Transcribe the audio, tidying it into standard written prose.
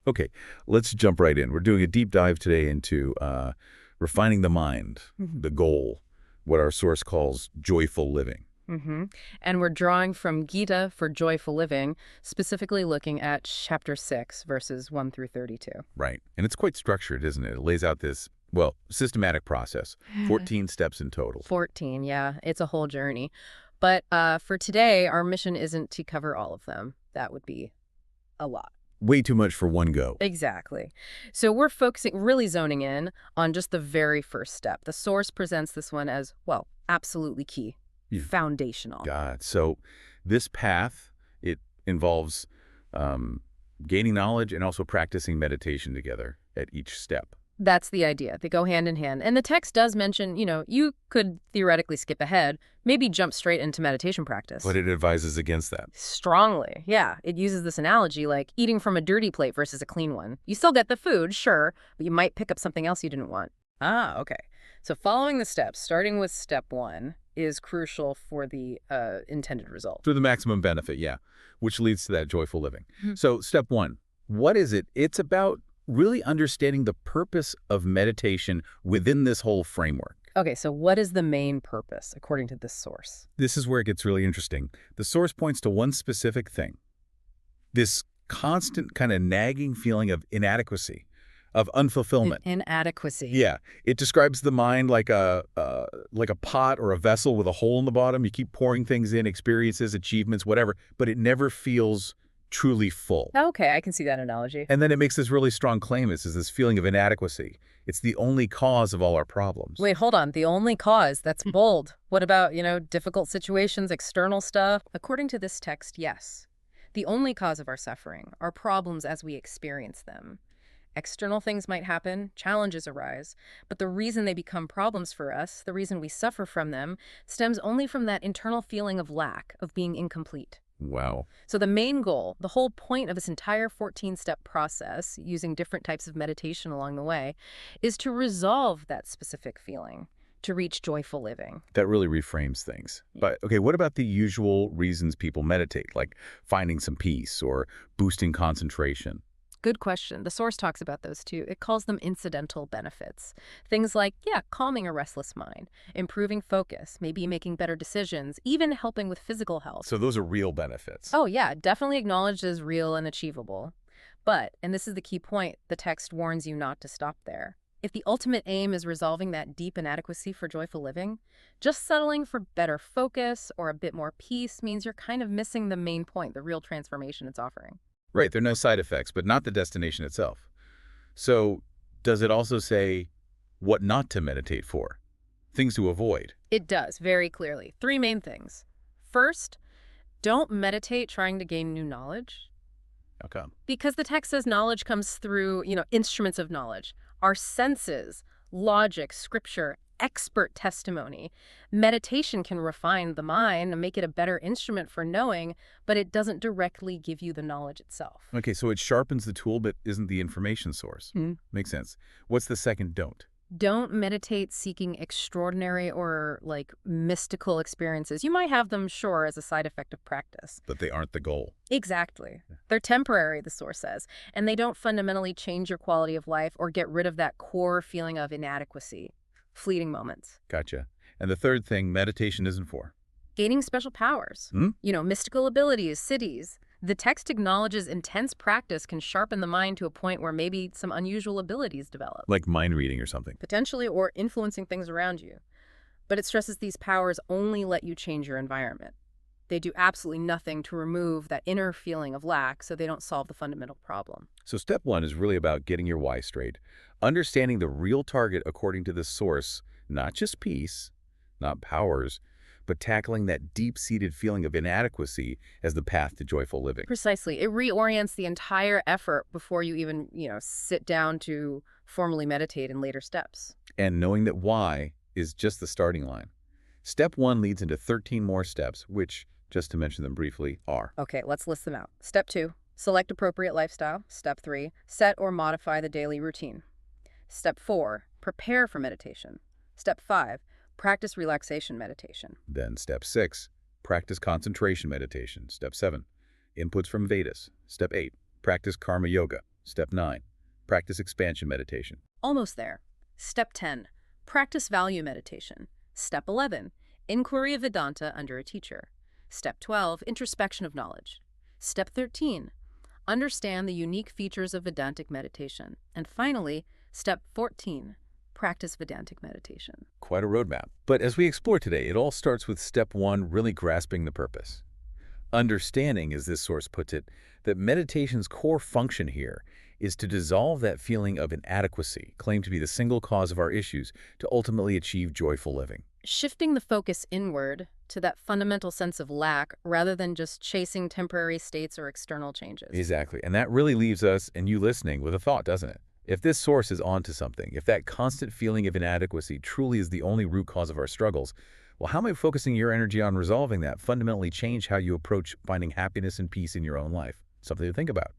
Okay, let's jump right in. We're doing a deep dive today into refining the mind, the goal, what our source calls joyful living. hmm And we're drawing from Gita for joyful living, specifically looking at chapter 6, verses 1 through 32. Right. And it's quite structured, isn't it? It lays out this, well, systematic process, 14 steps in total. 14, yeah, it's a whole journey. But for today, our mission isn't to cover all of them. That would be a lot. Way too much for one go. Exactly. So we're focusing, really zoning in on just the very first step. The source presents this one as, well, absolutely key, Yeah. foundational. God. So this path, it involves gaining knowledge and also practicing meditation together at each step. That's the idea. They go hand in hand. And the text does mention, you could theoretically skip ahead, maybe jump straight into meditation practice. But it advises against that. Strongly, yeah. It uses this analogy like eating from a dirty plate versus a clean one. You still get the food, sure, but you might pick up something else you didn't want. Ah, okay. So following the steps, starting with step 1, is crucial for the intended result. For the maximum benefit, yeah, which leads to that joyful living. So step 1, what is it? It's about really understanding the purpose of meditation within this whole framework. Okay, so what is the main purpose, according to this source? This is where it gets really interesting. The source points to one specific thing, this constant kind of nagging feeling of inadequacy, of unfulfillment. Inadequacy. Yeah, it describes the mind like a pot or a vessel with a hole in the bottom. You keep pouring things in, experiences, achievements, whatever, but it never feels truly full. Okay, I can see that analogy. And then it makes this really strong claim. It's this feeling of inadequacy. It's the only cause of all our problems. Wait, hold on. The only cause? That's bold. What about, difficult situations, external stuff? According to this text, yes. The only cause of our suffering are problems as we experience them. External things might happen, challenges arise, but the reason they become problems for us, the reason we suffer from them, stems only from that internal feeling of lack, of being incomplete. Wow. So the main goal, the whole point of this entire 14-step process, using different types of meditation along the way, is to resolve that specific feeling, to reach joyful living. That really reframes things. But, okay, what about the usual reasons people meditate, like finding some peace or boosting concentration? Good question. The source talks about those too. It calls them incidental benefits. Things like, calming a restless mind, improving focus, maybe making better decisions, even helping with physical health. So those are real benefits. Oh, yeah, definitely acknowledged as real and achievable. But, and this is the key point, the text warns you not to stop there. If the ultimate aim is resolving that deep inadequacy for joyful living, just settling for better focus or a bit more peace means you're kind of missing the main point, the real transformation it's offering. Right, there are no side effects, but not the destination itself. So does it also say what not to meditate for? Things to avoid? It does, very clearly. 3 main things. First, don't meditate trying to gain new knowledge. How come? Because the text says knowledge comes through, instruments of knowledge. Our senses, logic, scripture, expert testimony. Meditation can refine the mind and make it a better instrument for knowing, but it doesn't directly give you the knowledge itself. Okay, so it sharpens the tool, but isn't the information source. Makes sense. What's the second don't? Don't meditate seeking extraordinary or, mystical experiences. You might have them, sure, as a side effect of practice. But they aren't the goal. Exactly. They're temporary, the source says, and they don't fundamentally change your quality of life or get rid of that core feeling of inadequacy. Fleeting moments. Gotcha. And the third thing meditation isn't for? Gaining special powers. Mystical abilities, cities. The text acknowledges intense practice can sharpen the mind to a point where maybe some unusual abilities develop. Like mind reading or something. Potentially, or influencing things around you. But it stresses these powers only let you change your environment. They do absolutely nothing to remove that inner feeling of lack, so they don't solve the fundamental problem. So step 1 is really about getting your why straight. Understanding the real target according to the source, not just peace, not powers, but tackling that deep-seated feeling of inadequacy as the path to joyful living. Precisely. It reorients the entire effort before you even, sit down to formally meditate in later steps. And knowing that why is just the starting line. Step 1 leads into 13 more steps, which, just to mention them briefly, are. Okay, let's list them out. Step 2, select appropriate lifestyle. Step 3, set or modify the daily routine. Step 4, prepare for meditation. Step 5, practice relaxation meditation. Then step 6, practice concentration meditation. Step 7, inputs from Vedas. Step 8, practice karma yoga. Step 9. Practice expansion meditation. Almost there. Step 10. Practice value meditation. Step 11. Inquiry of Vedanta under a teacher. Step 12. Introspection of knowledge. Step 13. Understand the unique features of Vedantic meditation. And finally, Step 14. Practice Vedantic meditation. Quite a roadmap. But as we explore today, it all starts with step 1, really grasping the purpose. Understanding, as this source puts it, that meditation's core function here is to dissolve that feeling of inadequacy, claimed to be the single cause of our issues, to ultimately achieve joyful living. Shifting the focus inward to that fundamental sense of lack rather than just chasing temporary states or external changes. Exactly. And that really leaves us, and you listening, with a thought, doesn't it? If this source is onto something, if that constant feeling of inadequacy truly is the only root cause of our struggles, well, how might focusing your energy on resolving that fundamentally change how you approach finding happiness and peace in your own life? Something to think about.